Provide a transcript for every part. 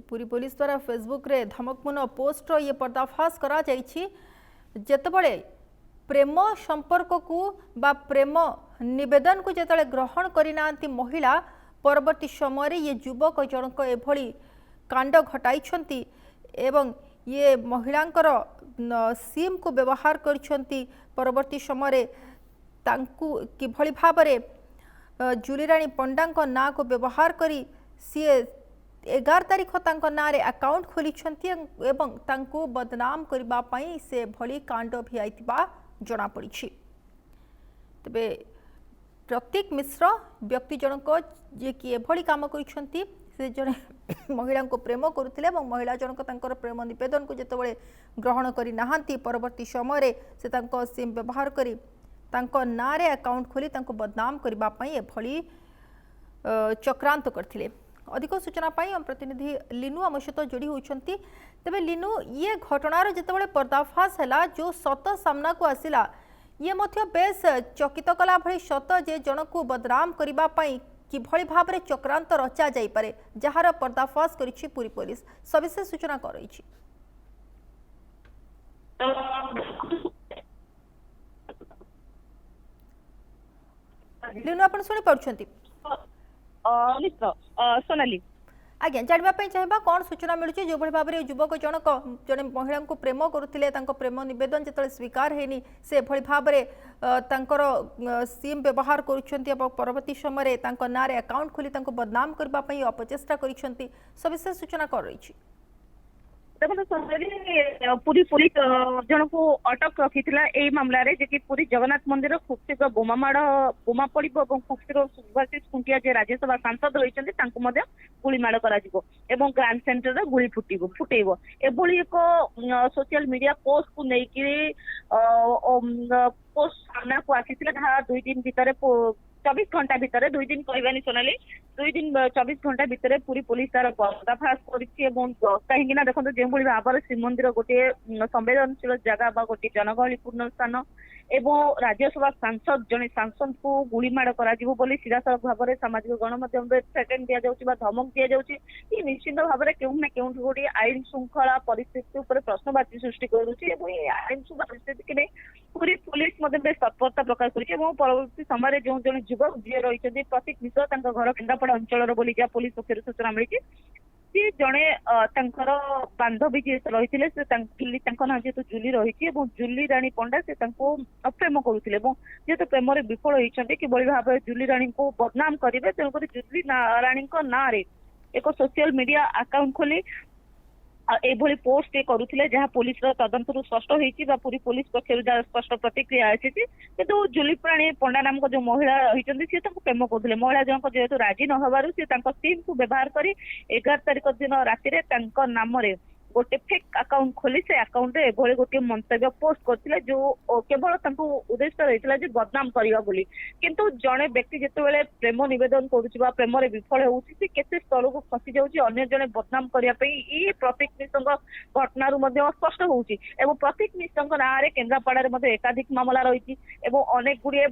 Puri police द्वारा Facebook रे धमकपूर्ण post ये पर्दाफाश करा जायछि जेतेबेले प्रेम संपर्क को बा प्रेम निवेदन को जेतेबेले ग्रहण करिना महिला परवर्ती समय ये युवक जनक एभली कांड घटाई एवं ये महिलांकर सिम को व्यवहार करछंती परवर्ती समय किभली भाबरे जुलीराणी पंडा ना को व्यवहार करी सी 11 तारीख तांको ना रे अकाउंट खोली एवं तांको बदनाम करबा पई से भली कांड भी आइतिबा जना पड़ी। तबे प्रतीक मिश्र व्यक्ति जनक जे कि एभली काम करिसंती से जने महिला को प्रेम करुथिले एवं महिला जनक तांकर प्रेम निवेदन को जेतेबेले ग्रहण करी नाहांती परवर्ती समय रे से तांको सिम व्यवहार करी तांको ना रे अकाउंट खोली तांको बदनाम करबा पई एभली चक्रांत करथिले। अधिक सूचना पाई हम प्रतिनिधि लिनु आम सहित जोड़ी होती। तेबे लिनु ये घटनार जितेबाला पर्दाफाश है जो सत सामना को आसला ये मध्य बेस चकित कला भली सत जे जन को बदनाम करने किभली भाव में चक्रांत रचा जाई पारे जार पर्दाफाश करिछि पुरी पुलिस सविशेष सूचना करछि। लिनु आपण सुनि पाउछंती सोनाली आज्ञा जानवाई चाहिए कौन सूचना मिलूँ जो भाव में युवक जनक जड़े महिला को प्रेम करुले प्रेम नवेदन जो स्वीकार होनी से भली भाव में सिम व्यवहार करवर्ती समय ना अकाउंट खोली बदनाम करने अपचेषा कर सविशेष सूचना कर रही देखो पुरी पुलिस जन को अटक रखी मामला रे जे कि पुरी जगन्नाथ मंदिर खूब शीघ्र बोमा पड़ खूब शीघ्र सुभाषिष खुंटिया जे राज्यसभा सांसद रही गुलीमाड़ कर ग्रांड सेंटर रे गुली फुटेब एभली एक सोशल मीडिया पोस्ट को लेकिन पोस्ट सामना को आसी 2 दिन भितर 24 घंटा भितर 2 दिन कहबानी सोनाली 2 दिन 24 घंटा भितर पूरी पुलिस तार पर्दाफाश कहीं देखो जो भाव में श्रीमंदिर गोटे संवेदनशील जगह बा गोटे जनगहलीपूर्ण स्थान एवं राज्यसभा सांसद जड़े सांसद को गुलीमाड़ कर सीधासल भाव में सामाजिक गणमाध्यम थ्रेटेन दि जाऊँगी धमक दि जाऊँगी ये निश्चित भाव में क्यों ना क्यों गोटे आईन श्रृंखला परिस्थिति प्रश्नवाची सृष्टि करुच्ची आईन श्रृंखला परिस्थिति के पूरी पुलिस तत्परता प्रकाश करवर्ती समय जो जन युवक जी रही प्रतीक मिश्र घर केन्द्रापड़ा अंचल जहाँ पुलिस पक्ष सूचना मिली सी जड़े बांधवी जी रही ना जेहेतु जूली रही जूली राणी पंडा से प्रेम करुले जेहेतु प्रेम विफल होती कि भाव में जूली राणी को बदनाम करेंगे तेणुक जूली राणी ना एक सोशल मीडिया अकाउंट खोली एभली पोस्ट करुले जहाँ पुलिस तदंत स्पष्ट होती पूरी पुलिस पक्ष स्पष्ट प्रतिक्रिया आसी किंतु जूली राणी पंडा नामक जो महिला रही सी प्रेम करुले महिला जनक जेहेतु राजी न होबारु सी सिम को व्यवहार कर 11 तारीख दिन राति नाम गोटे फेक अकाउंट खोली से अकाउंट एभली गोटे मंतव्य पोस्ट करथिले जो केवल उद्देश्य रही जे बदनाम करबा बोली किंतु जड़े व्यक्ति जितेबाला प्रेम नवेदन करुवा प्रेम विफल होती केते स्तर को खसी जाऊँगी अन्य जड़े बदनाम करने ये प्रतीक मिश्र घटनारू स्पष्ट होउची एवं प्रतीक मिश्र ना केन्द्रापड़ा एकाधिक मामला रही अनेक गुड़े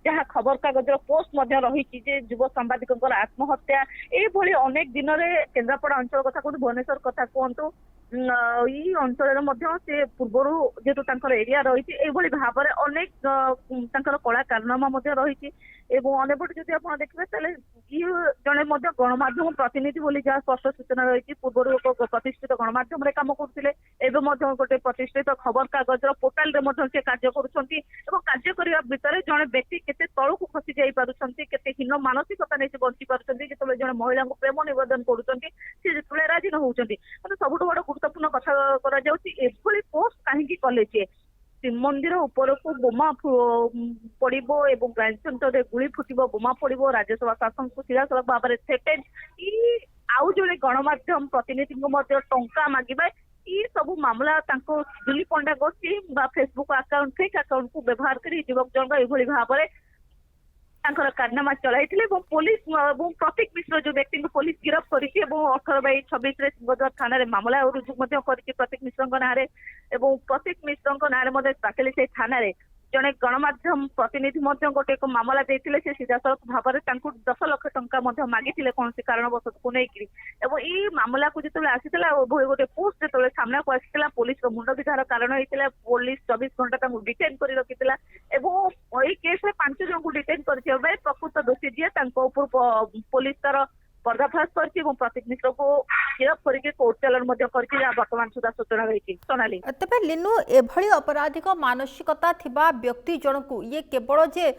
जहाँ खबर कागजर पोस्ट रही युव सांबादिक आत्महत्या ये अनेक दिन में केन्द्रापड़ा अंचल कथा कहतु भुवनेश्वर कथा कहतु ये अंचल से पूर्वर जेहेतु एरिया रही भाव में अनेक कला कारनामा रही अनेपटे जब आप देखिए ये जड़े गणमाध्यम प्रतिनिधि बोली जहाँ स्पष्ट सूचना रही पूर्व एक प्रतिष्ठित गणमाध्यम काम करते गोटे प्रतिष्ठित खबर कागजर पोर्टाल से कार्य कार्य करने भितर जड़े व्यक्ति केते तलू को खसी जाई पारुछंती केते हीन मानसिकता नहीं बंची पारुछंती जेतेबेले जड़े महिला को प्रेम निवेदन करुछंती से जेतेबेले राजी न होउछंती मतलब सबुठ बड़ गुरुत्वपूर्ण कथा करा जाउची एभली पोस्ट काहेकि कले छे श्रीमंदिर ऊपर को बोमा पड़ो एवं ग्रांड सेंटर में गुली फुटब बोमा पड़ो राज्यसभा शासन को सीधासल भाव में थ्रेटेन आउ जड़े गणमाध्यम प्रतिनिधि टंका मागिबा ये सब मामला जूली पंडा को SIM Facebook account fake account को व्यवहार कर युवक जनक ये भाव में कारनामा चलाई पुलिस प्रतीक मिश्र जो व्यक्ति को पुलिस गिरफ्त कर 18/26 सिंहद्वार थाना मामला रुजु कर प्रतीक मिश्र ना प्रतीक मिश्र ना बाकिले से थाना ଜଣେ ଗଣମାଧ୍ୟମ ପ୍ରତିନିଧି ମଧ୍ୟ ଗୋଟେ ଏକ ମାମଲା ଦେଇଥିଲେ ସେ ସିଧାସଳଖ ଭାବରେ ତାଙ୍କୁ 10 ଲକ୍ଷ ଟଙ୍କା ମଧ୍ୟ ମାଗିଥିଲେ କୌଣସି କାରଣବଶତକୁ ନେଇକିରି ଏବଂ ଏଇ ମାମଲାକୁ ଯେତେବେଳେ ଆସିଥିଲା ଉଭୟ ଗୋଟେ ପୋଷ୍ଟ ଯେତେବେଳେ ସାମ୍ନାକୁ ଆସିଥିଲା ପୋଲିସର ମୁଣ୍ଡ ବିଧାର କାରଣ ହେଇଥିଲା ପୋଲିସ 24 ଘଣ୍ଟା ତାଙ୍କୁ ଡିଟେନ୍ କରି ରଖିଥିଲା ଏବଂ ଏଇ କେସରେ 5 ଜଣଙ୍କୁ ଡିଟେନ୍ କରିଥିବା ବେଳେ ପ୍ରକୃତ ଦୋଷୀ ଯିଏ ତାଙ୍କ ଉପରୁ ପୋଲିସ ତାର पर्दाफाश कर प्रतीक मिश्र को गिरफ करके कोर्ट चालान वर्तमान सुधा सूचना रही सोनाली तेबे लिनु एभली अपराधिक मानसिकता थिबा व्यक्ति जनकु ये केवल जे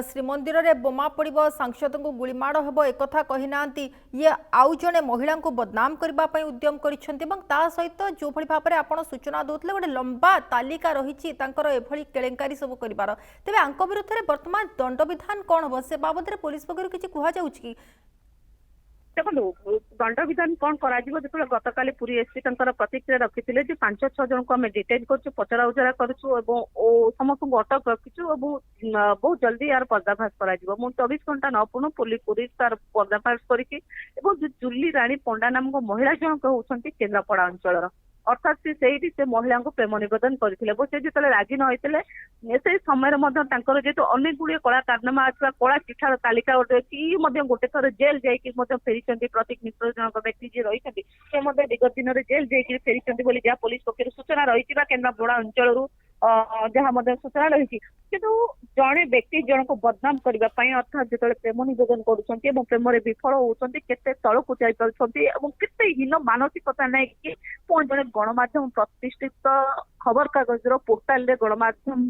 श्रीमंदिर रे बोमा पड़िबो सांसद को गुलीमाड़ हेबो एकथा कहि नांती ये आउ जने महिला को बदनाम करबा पई उद्यम करिसेंती एवं ता सहित जो भली भाबरे आपण सूचना दोतले गोटे लंबा तालिका रहिछि तांकर एभली केलेंकारी सब करिबार तेबे आंको विरुद्ध रे वर्तमान दंड विधान कोन हो से बाबद रे पुलिस पक्षरु किछि कुहा जाउछि कि देखो दंड विधान कौन कर जो गतकाली पुरी एसपी प्रतिक्रिया रखी जो 5-6 जन को आम डिटेन कर पचरा उचरा कर समस्त अटक रखीचु बहुत जल्दी यार पर्दाफाश कर 24 घंटा न पूर्ण पुलिस तार पर्दाफाश करके जुली राणी पंडा नामक महिला जनक होती केन्द्रापड़ा अंचल अर्थात से महिला को प्रेम नवेदन करते से जो राजी न होते से समय जेहेतु अनेक गुड़िए कला कारनामा अच्छी कला चिठार तालिका गोटे अच्छी गोटे थर जेल जाकि फेरी प्रतीक मिश्र जनक व्यक्ति जी रही विगत दिन में जेल जाकि फेरी जहाँ पुलिस पक्ष सूचना रही केन्द्रापड़ा अंचल जहाँ सूचना रही जड़े व्यक्ति जन को बदनाम करने अर्थात जो प्रेम नवेदन कर प्रेम विफल होती केते तलू जाते हीन मानसिकता नहीं कि पुणी जड़े गणमाध्यम प्रतिष्ठित खबर कागज पोर्टाल रे गणमाध्यम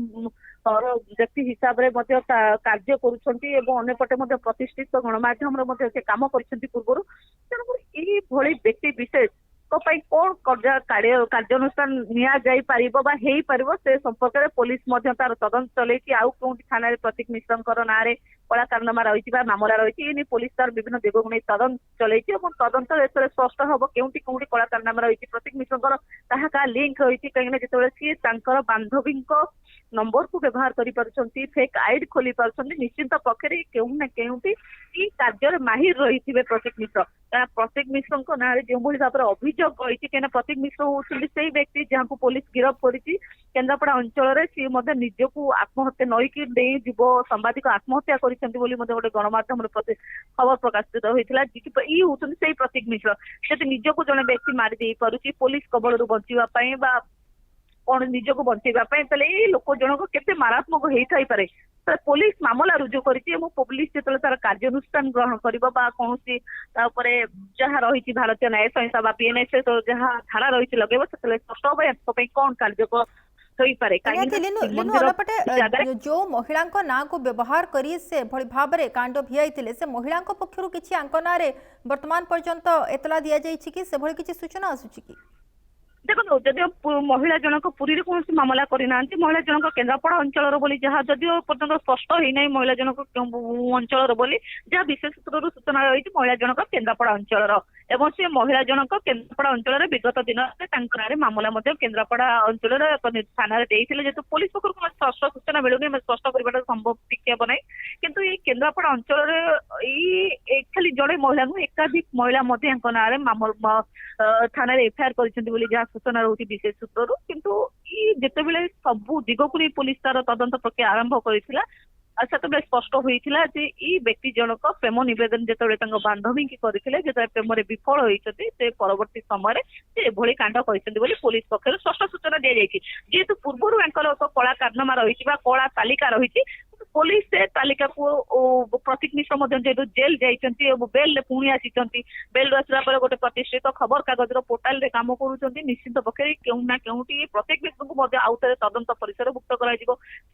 व्यक्ति हिसाब से कार्य करपटे प्रतिष्ठित गणमाध्यम काम कर पूर्व तेणुक व्यक्ति विशेष कौन कार्यानुष्ठान निपर से संपर्क में पुलिस तार तदंत चलती आउ कौन थाना प्रतीक मिश्र ना कला कारनामा रही मामला रही पुलिस तार विभिन्न दिग को नहीं तदंत चलती तदंत स्पष्ट हम केउटी कौटी कला कारनामा रही प्रतीक मिश्र लिंक रही कहीं जो सी बांधवी नंबर को व्यवहार कर फेक आईडी खोली पार्टी निश्चिंत पक्षे केउना केउटी कार्य माहिर रही प्रतीक मिश्र प्रतीक मिश्र ना जो भाव में अभियोग रही कहीं प्रतीक मिश्र होती से व्यक्ति जहाँ को पुलिस गिरफ कर केन्द्रापड़ा अंचल सी निजक आत्महत्या नईकि युव सांबादिक आत्महत्या गोटे गणमाध्यम खबर प्रकाशित होता ये होती से प्रतीक मिश्र से निजक जड़े व्यक्ति मारी पारुची पुलिस कबल बचाई कौन निजक बचाई लोक जनक केते मारात्मक होता ही पारे पुलिस मामला रुजु करिछि पुलिस जो तार कार्यानुष्ठान ग्रहण करिबो बा कोनोसी जहाँ रही भारतीय न्याय संहिता बा पीएनएस जहाँ धारा रही लगेब से स्पष्ट हम कौन कार्य जो महिला ना को व्यवहार करी से भली भाव में कांड भियाई से महिला पक्षर किसी आंक ना वर्तमान पर्यंत एतला दि जाइछि कि से भली किसी सूचना आसुछि कि देखो जदिव महिला जनक पुरी कौन मामला करना महिला जनक केन्द्रापड़ा अंचल बोली जहाँ जदिव पर्यटन स्पष्ट होना महिला जनक अंचल बोली जहाँ विशेष सूत्र सूचना रही महिला जनक केन्द्रापड़ा अंचल एवं से महिला जनक केन्द्रापड़ा अंचल विगत दिन में मामला केन्द्रापड़ा अंचल थाना जेहेतु पुलिस पक्ष कौन स्पष्ट सूचना मिलूनी स्पष्ट करवा संभव ठीक हे ना किंतु ये केन्द्रापड़ा अंचल खाली जड़े महिला नु एकाधिक महिला ना थाना एफआईआर कर सूचना रही विशेष सूत्र किंतु जिते सबू दिग को पुलिस तार तदंत प्रक्रिया आरंभ करथिला से स्पष्ट होता ये व्यक्ति जनक प्रेम नवेदन जो बांधवी की करते जो प्रेम विफल होती से परवर्ती समय से कांड कर पुलिस पक्ष स्पष्ट सूचना दि जाए जेहेतु पूर्व कला कारनामा रही कला तालिका रही पुलिस से तालिका को प्रतीक मिश्र जेहेतु जेल जाइए बेल पुणी आसी बेल आसला गोटे प्रतिष्ठित खबर कागज पोर्टाल रे काम कर निश्चित पक्षे केउना केउटी प्रतीक मिश्र को आउ थे तदंत परिसर भुक्त कर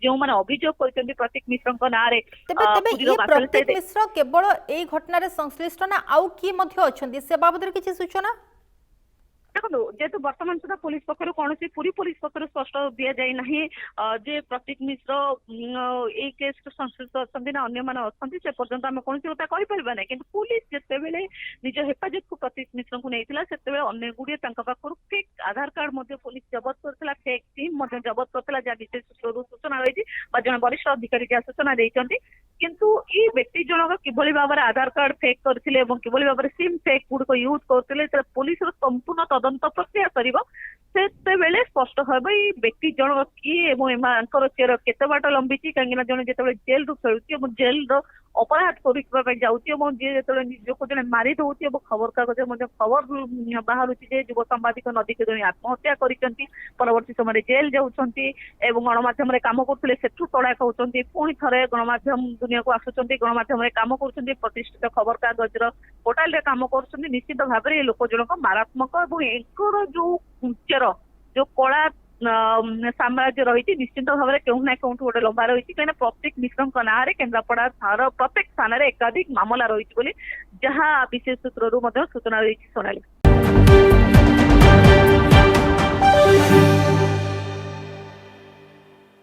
जो मैंने अभियोग कर प्रतीक मिश्र ना प्रतीक मिश्र केवल यही घटना संश्लिष्ट ना आउ किए अच्छा से बाबद किसी सूचना देखो जेहेतु वर्तमान सुधा पुलिस पक्ष कौन पूरी पुलिस पक्ष स्पष्ट दि जाए ना जे प्रतीक मिश्र ये केस संश्लिष्ट अच्छा ना अन्य मैंने अच्छा से पर्यटन आम कौन कथा कहीपर ना कि पुलिस जिते निज हेफाजत को प्रतीक मिश्र को नहीं से अनेक गुड़िए पाखर फेक आधार कार्ड पुलिस जबत करता फेक सिम जबत करता जहाँ विशेष सूत्र सूचना रही जन वरिष्ठ अधिकारी जहाँ सूचना देते किंतु ये व्यक्ति जनक किभली भाव में आधार कार्ड फेक करते किभली भाव में सिम फेक गुड़िक यूज करते पुलिस संपूर्ण तदंत प्रक्रिया ସେତେବେଳେ ସ୍ପଷ୍ଟ ହେବ ଏଇ ବ୍ୟକ୍ତି ଜଣକ କିଏ ଏବଂ ଏମାନଙ୍କର ଚେର କେତେ ବାଟ ଲମ୍ବିଛି। କାହିଁକି ନା ଜଣେ ଯେତେବେଳେ ଜେଲରୁ ଫେରୁଛି ଏବଂ ଜେଲର ଅପରାଧ କରିବା ପାଇଁ ଯାଉଛି ଏବଂ ଯିଏ ଯେତେବେଳେ ନିଜକୁ ଜଣେ ମାରି ଦଉଛି ଏବଂ ଖବର କାଗଜରେ ମଧ୍ୟ ଖବର ବାହାରୁଛି ଯେ ଯୁବ ସାମ୍ବାଦିକ ନଦୀକୁ ଜଣେ ଆତ୍ମହତ୍ୟା କରିଛନ୍ତି, ପରବର୍ତ୍ତୀ ସମୟରେ ଜେଲ ଯାଉଛନ୍ତି ଏବଂ ଗଣମାଧ୍ୟମରେ କାମ କରୁଥିଲେ ସେଠୁ ତଡାକ ହଉଛନ୍ତି, ପୁଣି ଥରେ ଗଣମାଧ୍ୟମ ଦୁନିଆକୁ ଆସୁଛନ୍ତି, ଗଣମାଧ୍ୟମରେ କାମ କରୁଛନ୍ତି, ପ୍ରତିଷ୍ଠିତ ଖବର କାଗଜର ପୋର୍ଟାଲରେ କାମ କରୁଛନ୍ତି। ନିଶ୍ଚିତ ଭାବରେ ଏ ଲୋକ ଜଣକ ମାରାତ୍ମକ ଏବଂ ଏଙ୍କର ଯୋଉ ଚେର ଯୋଉ କଳା ସାମ୍ରାଜ୍ୟ ରହିଛି ନିଶ୍ଚିତ ଭାବରେ କେଉଁ ନା କେଉଁଠୁ ଗୋଟେ ଲମ୍ବା ରହିଛି। କାହିଁକିନା ପ୍ରତ୍ୟେକ ମିଶ୍ରଙ୍କ ନାଁରେ କେନ୍ଦ୍ରାପଡା ପ୍ରତ୍ୟେକ ସ୍ଥାନରେ ଏକାଧିକ ମାମଲା ରହିଛି ବୋଲି ଯାହା ବିଶେଷ ସୂତ୍ରରୁ ମଧ୍ୟ ସୂଚନା ରହିଛି। ସୋନାଲି।